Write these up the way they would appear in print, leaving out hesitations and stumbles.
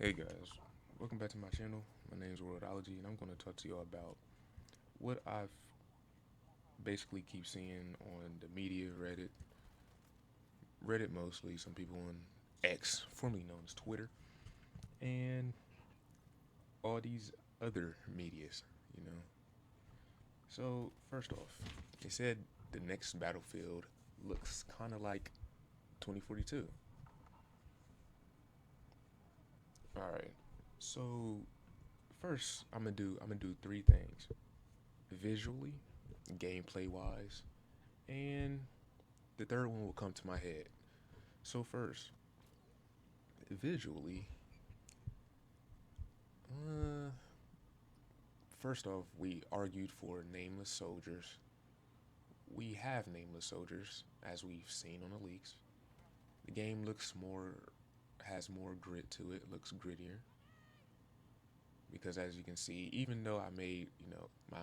Hey guys, welcome back to my channel. My name is Worldology, and I'm going to talk to y'all about what I've basically keep seeing on the media, Reddit mostly, some people on X, formerly known as Twitter, and all these other medias. So first off, they said the next Battlefield looks kind of like 2042. All right, so first I'm gonna do three things: visually, gameplay wise, and the third one will come to my head. So first, visually, uh, first off, we argued for nameless soldiers. We have nameless soldiers, as we've seen on the leaks. The game has more grit to it. Looks grittier because, as you can see, even though I made my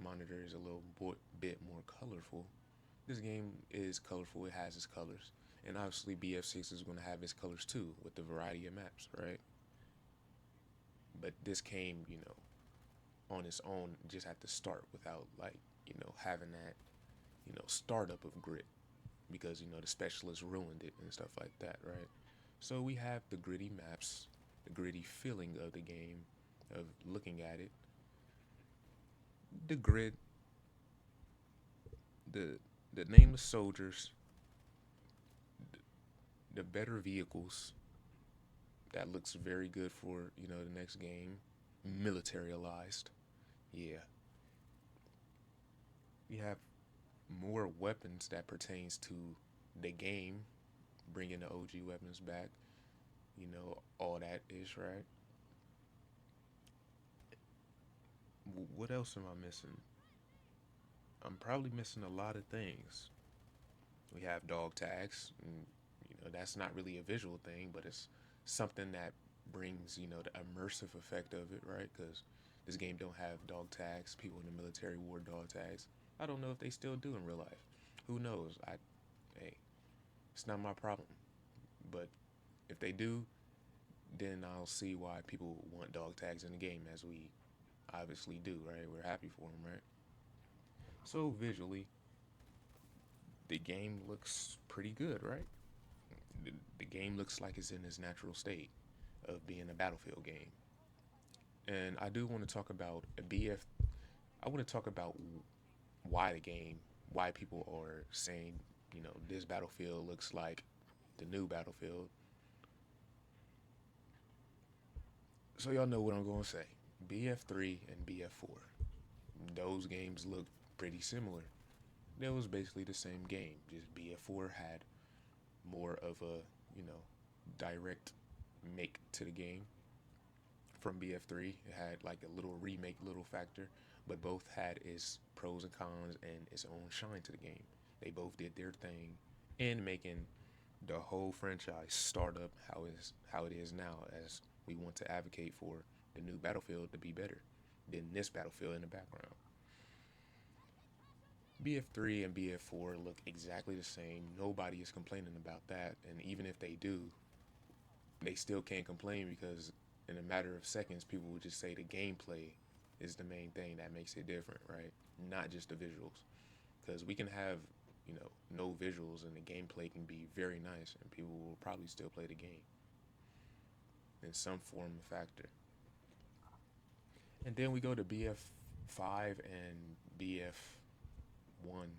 monitor is a little bit more colorful, this game is colorful. It has its colors, and obviously BF6 is going to have its colors too with the variety of maps, right? But this came, on its own just at the start without having that, startup of grit because the specialists ruined it and stuff like that, right? So we have the gritty maps, the gritty feeling of the game, of looking at it, the grit, the the nameless soldiers, the better vehicles that looks very good for the next game, militarized. Yeah, we have more weapons that pertains to the game, bringing the OG weapons back. All that is right. What else am I missing? I'm probably missing a lot of things. We have dog tags, and that's not really a visual thing, but it's something that brings the immersive effect of it, right? Because this game don't have dog tags. People in the military wore dog tags. I don't know if they still do in real life. Who knows? Hey, it's not my problem. But if they do, then I'll see why people want dog tags in the game, as we obviously do, right? We're happy for them, right? So visually, the game looks pretty good, right? The game looks like it's in its natural state of being a Battlefield game. And I do want to talk about a BF. I want to talk about why the game, why people are saying, this Battlefield looks like the new Battlefield. So y'all know what I'm going to say. BF3 and BF4. Those games look pretty similar. It was basically the same game. Just BF4 had more of a, direct make to the game from BF3. It had like a little remake, little factor, but both had its pros and cons and its own shine to the game. They both did their thing in making the whole franchise start up how it is now, as we want to advocate for the new Battlefield to be better than this Battlefield in the background. BF3 and BF4 look exactly the same. Nobody is complaining about that, and even if they do, they still can't complain because in a matter of seconds, people will just say the gameplay is the main thing that makes it different, right? Not just the visuals, because we can have no visuals and the gameplay can be very nice, and people will probably still play the game in some form or factor. And then we go to BF5 and BF1.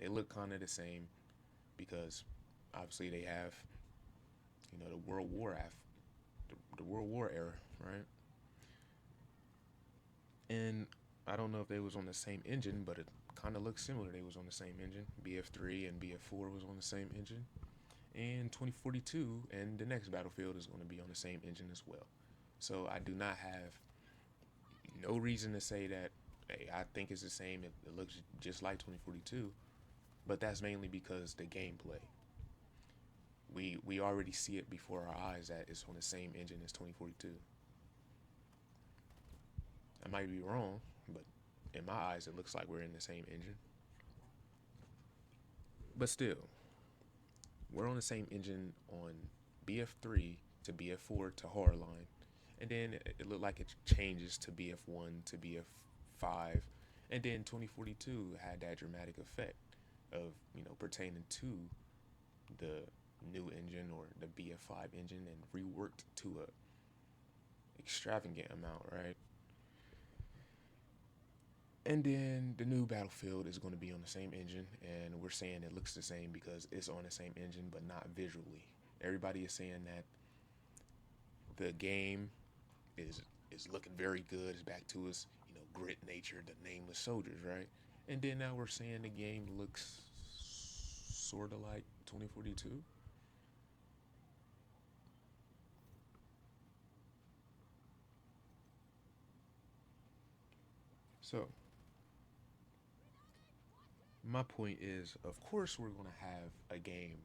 They look kind of the same because obviously they have the the World War era, right? And I don't know if they was on the same engine, but it kind of looks similar. They was on the same engine. BF3 and BF4 was on the same engine, and 2042 and the next Battlefield is going to be on the same engine as well. So I do not have no reason to say that hey, I think it's the same. It looks just like 2042, but that's mainly because the gameplay. We already see it before our eyes that it's on the same engine as 2042. I might be wrong, but in my eyes, it looks like we're in the same engine. But still, we're on the same engine on BF3 to BF4 to Hardline, and then it looked like it changes to BF1 to BF5, and then 2042 had that dramatic effect of pertaining to the new engine or the BF5 engine and reworked to a extravagant amount, right? And then the new Battlefield is going to be on the same engine, and we're saying it looks the same because it's on the same engine, but not visually. Everybody is saying that the game is is looking very good. It's back to its grit nature, the nameless soldiers, right? And then now we're saying the game looks sort of like 2042. So my point is, of course, we're gonna have a game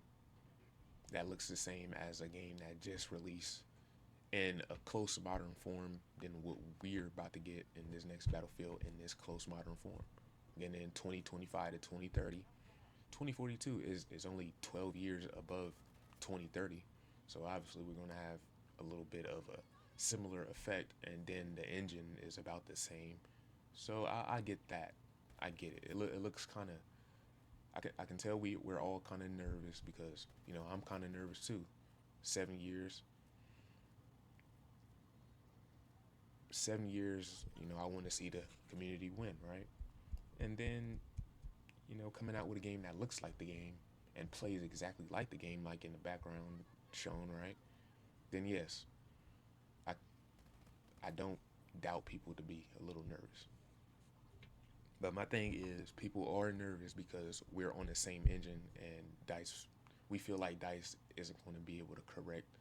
that looks the same as a game that just released in a close modern form than what we're about to get in this next Battlefield in this close modern form. Again, in 2025 to 2030, 2042 is only 12 years above 2030. So obviously we're going to have a little bit of a similar effect, and then the engine is about the same. So I get that. I get it. It looks kind of. I can tell we're all kind of nervous because I'm kind of nervous too. 7 years, 7 years. I want to see the community win, right? And then coming out with a game that looks like the game and plays exactly like the game, like in the background shown, right? Then yes, I I don't doubt people to be a little nervous. But my thing is, people are nervous because we're on the same engine, and Dice, we feel like Dice isn't going to be able to correct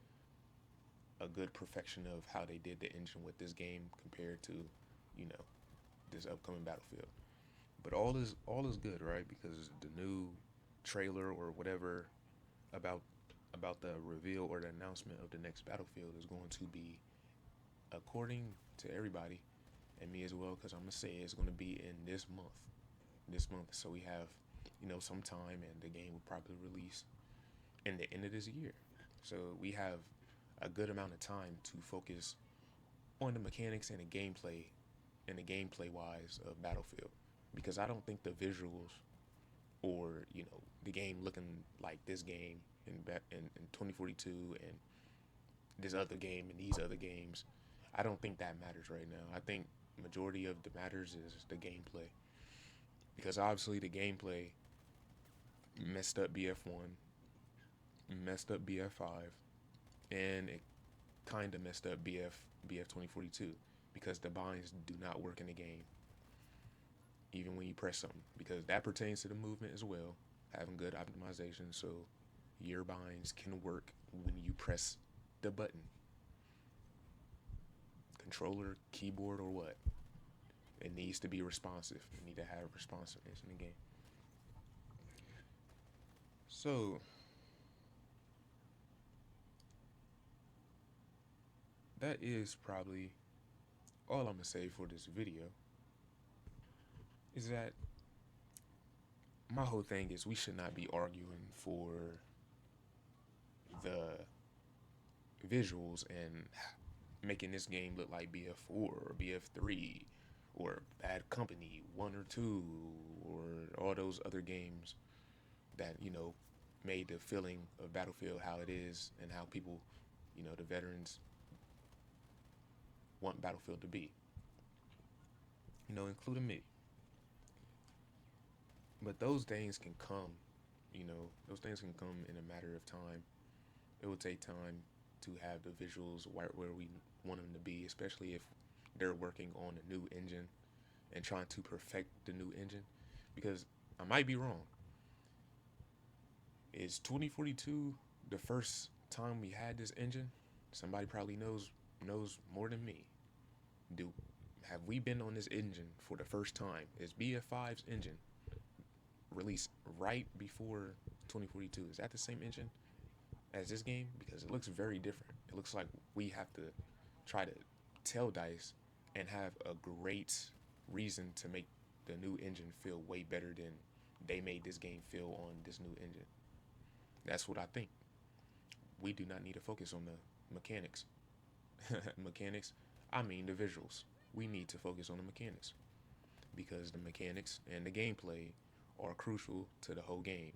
a good perfection of how they did the engine with this game compared to, you know, this upcoming Battlefield. But all is good, right? Because the new trailer or whatever about the reveal or the announcement of the next Battlefield is going to be, according to everybody and me as well, because I'm gonna say it's gonna be in this month. This month, so we have some time, and the game will probably release in the end of this year. So we have a good amount of time to focus on the mechanics and the gameplay wise of Battlefield, because I don't think the visuals or the game looking like this game in 2042 and this other game and these other games, I don't think that matters right now. I think majority of the matters is the gameplay, because obviously the gameplay messed up BF1, messed up BF5, and it kind of messed up BF 2042 because the binds do not work in the game even when you press something, because that pertains to the movement as well, having good optimization so your binds can work when you press the button, controller, keyboard, or what. It needs to be responsive. You need to have responsiveness in the game. So that is probably all I'm gonna say for this video. Is that my whole thing is we should not be arguing for the visuals and making this game look like BF4 or BF3 or Bad Company 1 or 2 or all those other games that made the feeling of Battlefield how it is and how people, the veterans want Battlefield to be, including me. But those things can come, those things can come in a matter of time. It will take time to have the visuals where we want them to be, especially if they're working on a new engine and trying to perfect the new engine. Because I might be wrong. Is 2042 the first time we had this engine? Somebody probably knows more than me. Do have we been on this engine for the first time? Is BF5's engine released right before 2042? Is that the same engine as this game? Because it looks very different. It looks like we have to try to tell DICE and have a great reason to make the new engine feel way better than they made this game feel on this new engine. That's what I think. We do not need to focus on the mechanics. Mechanics, I mean the visuals. We need to focus on the mechanics because the mechanics and the gameplay are crucial to the whole game.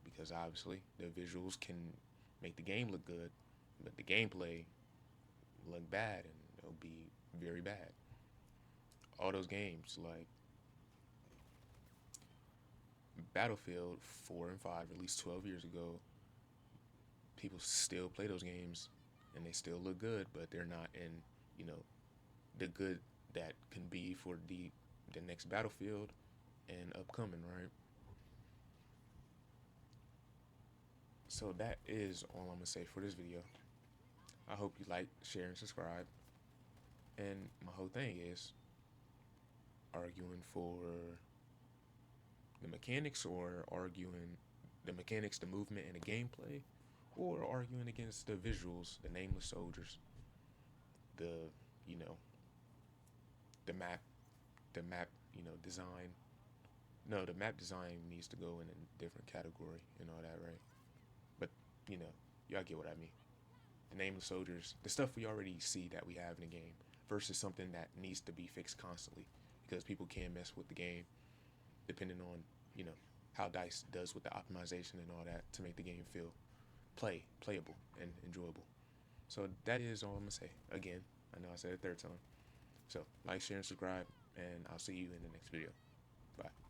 Because obviously the visuals can make the game look good, but the gameplay look bad and it'll be very bad. All those games like Battlefield 4 and 5 released 12 years ago, people still play those games and they still look good, but they're not in, you know, the good that can be for the next Battlefield and upcoming, right? So that is all I'm gonna say for this video. I hope you like, share, and subscribe. And my whole thing is arguing for the mechanics or arguing the mechanics, the movement, and the gameplay, or arguing against the visuals, the nameless soldiers, the, you know, the map, design. No, the map design needs to go in a different category and all that, right? But, you know, y'all get what I mean. The nameless soldiers, the stuff we already see that we have in the game versus something that needs to be fixed constantly because people can mess with the game depending on, you know, how DICE does with the optimization and all that to make the game feel playable and enjoyable. So that is all I'm gonna say. Again, I know I said it a third time. So like, share, and subscribe, and I'll see you in the next video. Bye.